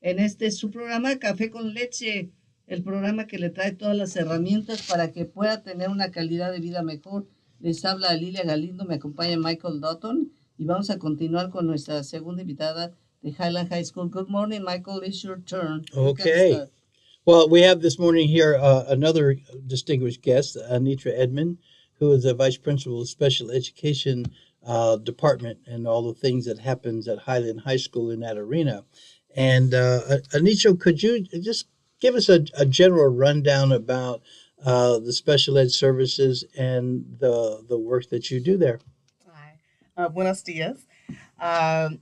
en este su programa Café con Leche, el programa que le trae todas las herramientas para que pueda tener una calidad de vida mejor. Les habla Lilia Galindo, me acompaña Michael Dutton y vamos a continuar con nuestra segunda invitada de Highland High School. Good morning, Michael. It's your turn. Okay. Well, we have this morning here another distinguished guest, Anitra Edmond, who is the Vice Principal of Special Education Department and all the things that happens at Highland High School in that arena. And Anitra, could you just give us a general rundown about the special ed services and the work that you do there? Hi, buenos dias. I'm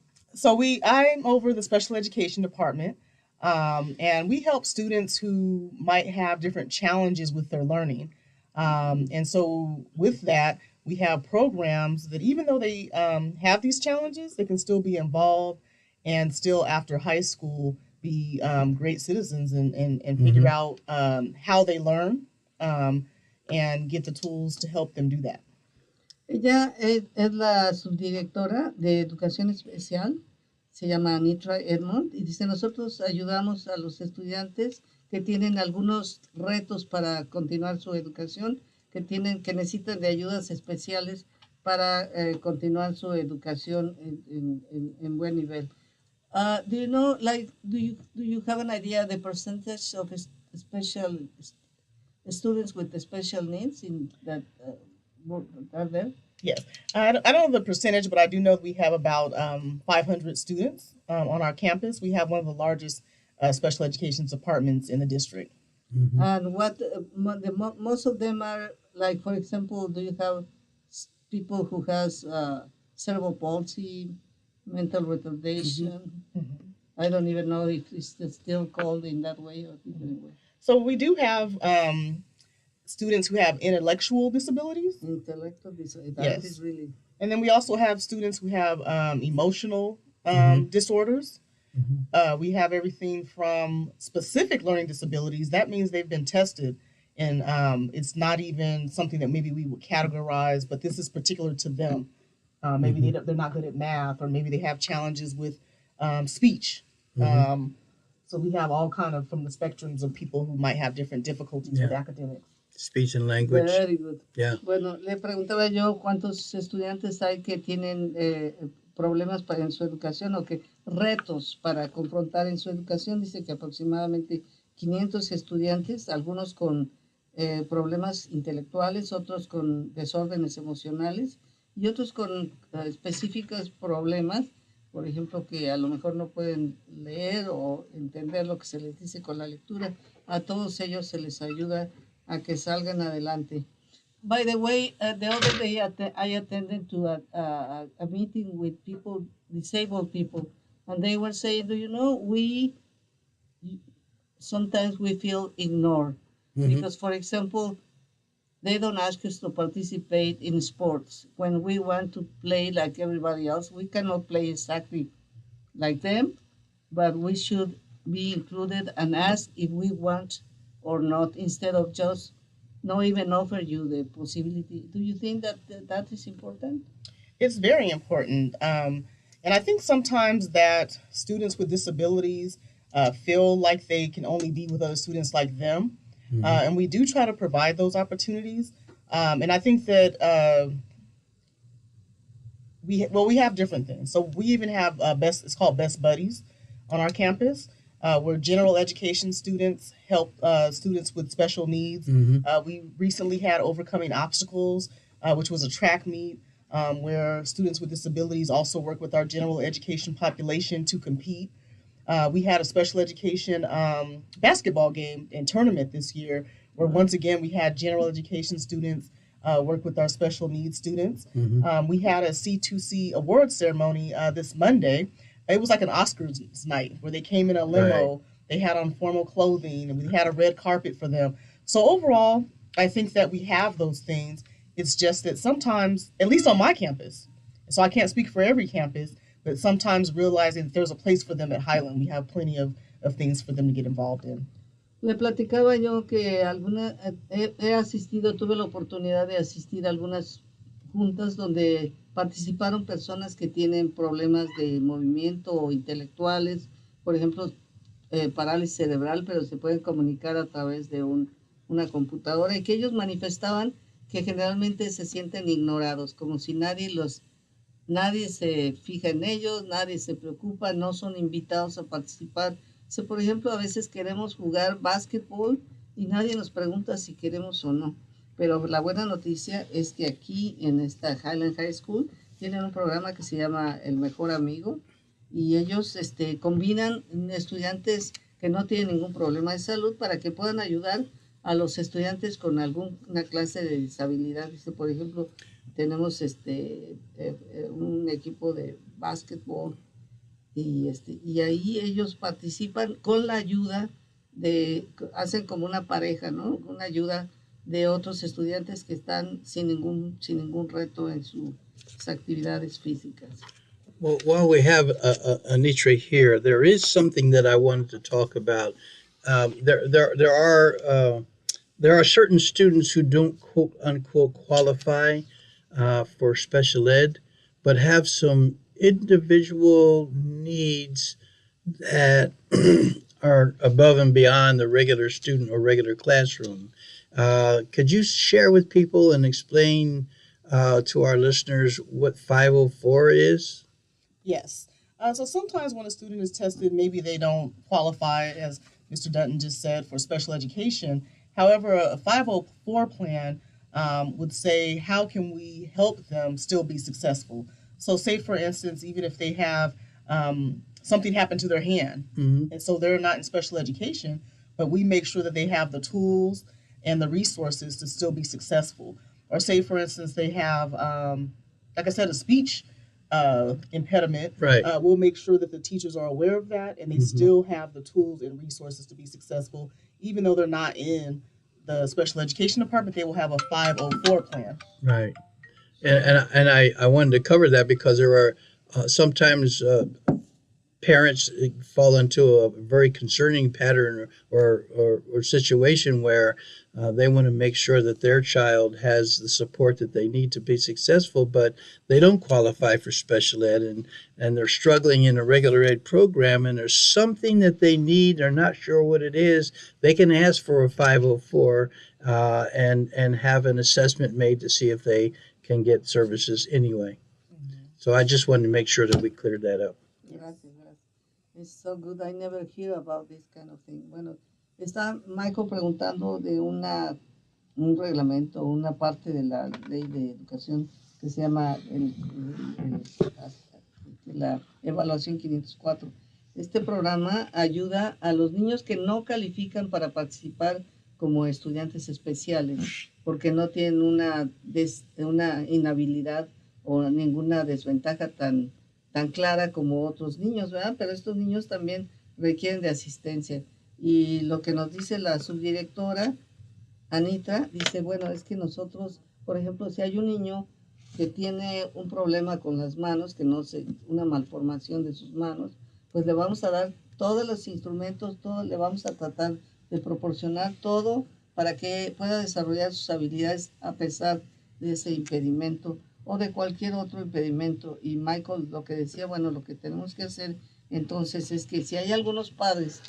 over the special education department, and we help students who might have different challenges with their learning. And so with that, we have programs that even though they have these challenges, they can still be involved and still after high school be great citizens and figure out how they learn and get the tools to help them do that. Ella es la subdirectora de Educación Especial, se llama Anitra Edmond, y dice, nosotros ayudamos a los estudiantes que tienen algunos retos para continuar su educación, que necesitan de ayudas especiales para continuar su educación en buen nivel. Do you know, do you have an idea the percentage of special students with the special needs in that are there? Yes. I don't know the percentage, but I do know that we have about 500 students on our campus. We have one of the largest special education departments in the district. Mm-hmm. And what most of them are, like, for example, do you have people who has cerebral palsy, mental retardation? Mm-hmm. I don't even know if it's still called in that way or different way. So we do have students who have intellectual disabilities. Intellectual disabilities. Yes. That is really. And then we also have students who have emotional disorders. Mm-hmm. We have everything from specific learning disabilities. That means they've been tested, and it's not even something that maybe we would categorize, but this is particular to them. Maybe they're not good at math, or maybe they have challenges with speech. Mm-hmm. So we have all kind of from the spectrums of people who might have different difficulties with academics. Speech and language. Very good. Yeah. Bueno, le preguntaba yo cuántos estudiantes hay que tienen problemas en su educación o que retos para confrontar en su educación. Dice que aproximadamente 500 estudiantes, algunos con problemas intelectuales, otros con desórdenes emocionales y otros con específicos problemas, por ejemplo, que a lo mejor no pueden leer o entender lo que se les dice con la lectura. A todos ellos se les ayuda a que salgan adelante. By the way, the other day I attended to a meeting with people, disabled people, and they were saying, do you know, sometimes we feel ignored. Mm-hmm. Because, for example, they don't ask us to participate in sports. When we want to play like everybody else, we cannot play exactly like them, but we should be included and ask if we want or not, instead of just not even offer you the possibility. Do you think that is important? It's very important. And I think sometimes that students with disabilities feel like they can only be with other students like them. Mm-hmm. And we do try to provide those opportunities. And I think that we have different things. So we even have it's called Best Buddies on our campus. Where general education students help students with special needs. Mm-hmm. We recently had Overcoming Obstacles, which was a track meet where students with disabilities also work with our general education population to compete. We had a special education basketball game and tournament this year where once again we had general education students work with our special needs students. Mm-hmm. We had a C2C award ceremony this Monday. It was like an Oscars night where they came in a limo, right. They had on formal clothing, and we had a red carpet for them. So overall, I think that we have those things. It's just that sometimes, at least on my campus, so I can't speak for every campus, but sometimes realizing that there's a place for them at Highland. We have plenty of things for them to get involved in. Le platicaba yo que tuve la oportunidad de asistir a algunas juntas donde participaron personas que tienen problemas de movimiento o intelectuales, por ejemplo, parálisis cerebral, pero se pueden comunicar a través de una computadora, y que ellos manifestaban que generalmente se sienten ignorados, como si nadie se fija en ellos, nadie se preocupa, no son invitados a participar. Si, por ejemplo, a veces queremos jugar básquetbol y nadie nos pregunta si queremos o no. Pero la buena noticia es que aquí en esta Highland High School tienen un programa que se llama El Mejor Amigo, y ellos combinan estudiantes que no tienen ningún problema de salud para que puedan ayudar a los estudiantes con alguna clase de disabilidad. Dice, por ejemplo, tenemos un equipo de básquetbol, y ahí ellos participan con la ayuda hacen como una pareja, ¿no? Una ayuda de otros estudiantes que están sin ningún reto en sus actividades físicas. Well, while we have Anitra here, there is something that I wanted to talk about. There are certain students who don't quote unquote qualify for special ed, but have some individual needs that are above and beyond the regular student or regular classroom. Could you share with people and explain to our listeners what 504 is? Yes. So sometimes when a student is tested, maybe they don't qualify, as Mr. Dutton just said, for special education. However, a 504 plan would say, how can we help them still be successful? So say, for instance, even if they have something happen to their hand, and so they're not in special education, but we make sure that they have the tools and the resources to still be successful. Or say, for instance, they have, like I said, a speech impediment. Right. We'll make sure that the teachers are aware of that, and they still have the tools and resources to be successful. Even though they're not in the special education department, they will have a 504 plan. Right. And I wanted to cover that because there are sometimes parents fall into a very concerning pattern or situation where they want to make sure that their child has the support that they need to be successful, but they don't qualify for special ed, and they're struggling in a regular ed program, and there's something that they need, they're not sure what it is. They can ask for a 504 and have an assessment made to see if they can get services anyway. So I just wanted to make sure that we cleared that up. Gracias. It's so good. I never hear about this kind of thing. Bueno, está Michael preguntando de un reglamento, una parte de la ley de educación que se llama la evaluación 504. Este programa ayuda a los niños que no califican para participar como estudiantes especiales, porque no tienen una inhabilidad o ninguna desventaja tan clara como otros niños, ¿verdad? Pero estos niños también requieren de asistencia. Y lo que nos dice la subdirectora, Anita, dice, bueno, es que nosotros, por ejemplo, si hay un niño que tiene un problema con las manos, una malformación de sus manos, pues le vamos a dar todos los instrumentos, le vamos a tratar de proporcionar todo para que pueda desarrollar sus habilidades a pesar de ese impedimento o de cualquier otro impedimento. Y Michael lo que decía, bueno, lo que tenemos que hacer entonces es que si hay algunos padres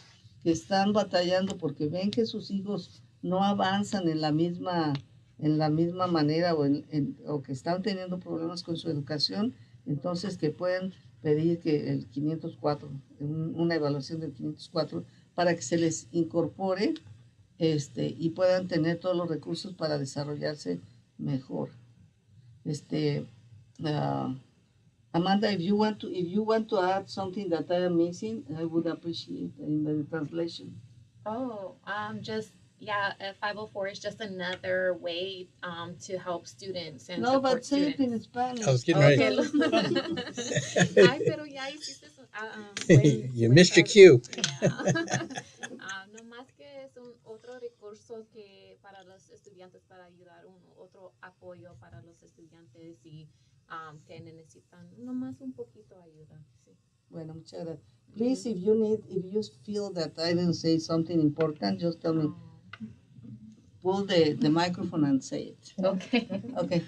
que están batallando porque ven que sus hijos no avanzan en la misma manera o que están teniendo problemas con su educación, entonces que pueden pedir que el 504, una evaluación del 504, para que se les incorpore y puedan tener todos los recursos para desarrollarse mejor. Amanda, if you want to add something that I am missing, I would appreciate in the translation. Yeah, 504 is just another way to help students and No, support but say it students. in Spanish. I was getting ready. Ay, pero ya hiciste eso. You missed your cue. No más que es otro recurso que para los estudiantes, para ayudar, otro apoyo para los estudiantes y que necesitan nomás un poquito de ayuda. Sí. Bueno, muchas gracias. Please, if you feel that I didn't say something important, just tell me. Pull the microphone and say it. Okay. Okay.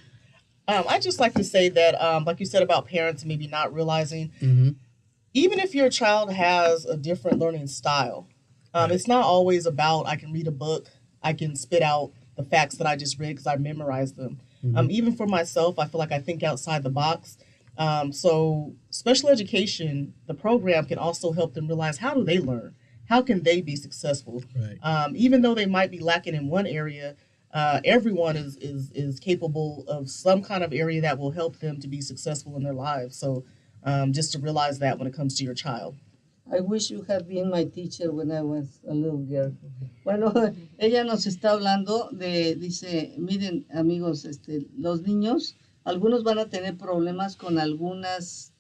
I just like to say that, like you said about parents maybe not realizing, even if your child has a different learning style, it's not always about I can read a book, I can spit out the facts that I just read because I memorized them. Even for myself, I feel like I think outside the box. So special education, the program can also help them realize how do they learn? How can they be successful? Right. Even though they might be lacking in one area, everyone is capable of some kind of area that will help them to be successful in their lives. So just to realize that when it comes to your child. I wish you had been my teacher when I was a little girl. Bueno, ella nos está hablando dice, miren amigos, los niños, algunos van a tener problemas con algunas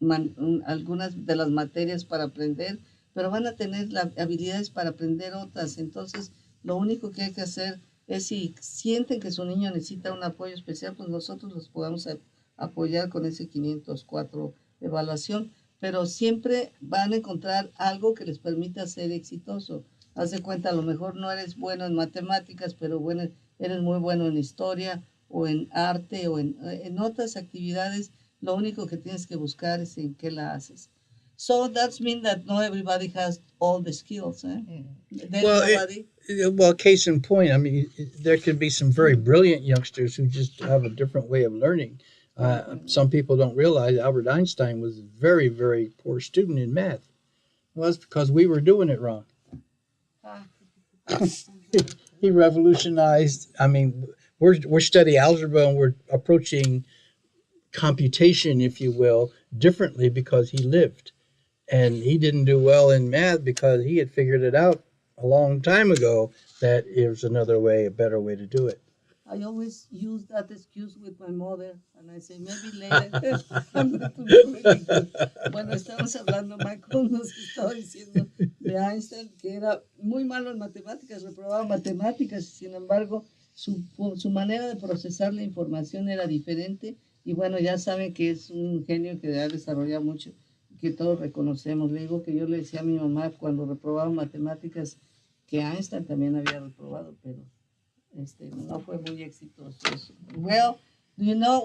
de las materias para aprender, pero van a tener habilidades para aprender otras. Entonces, lo único que hay que hacer es si sienten que su niño necesita un apoyo especial, pues nosotros los podamos apoyar con ese 504 evaluación, pero siempre van a encontrar algo que les permita ser exitoso. Haz de cuenta, a lo mejor no eres bueno en matemáticas, pero bueno, eres muy bueno en historia o en arte o en otras actividades. Lo único que tienes que buscar es en qué la haces. So that means that not everybody has all the skills. Well, case in point, I mean, there could be some very brilliant youngsters who just have a different way of learning. Some people don't realize Albert Einstein was a very, very poor student in math. Well, that's because we were doing it wrong. He revolutionized. I mean, we're studying algebra and we're approaching computation, if you will, differently because he lived. And he didn't do well in math because he had figured it out a long time ago that there's another way, a better way to do it. I always use that excuse with my mother, and I say, maybe later I'm going to be really good. Bueno, estamos hablando, Michael nos estaba diciendo de Einstein, que era muy malo en matemáticas, reprobaba matemáticas, sin embargo, su manera de procesar la información era diferente, y bueno, ya saben que es un genio que ha desarrollado mucho, que todos reconocemos. Le digo que yo le decía a mi mamá cuando reprobaba matemáticas que Einstein también había reprobado, pero no fue muy exitoso eso. Well, do you know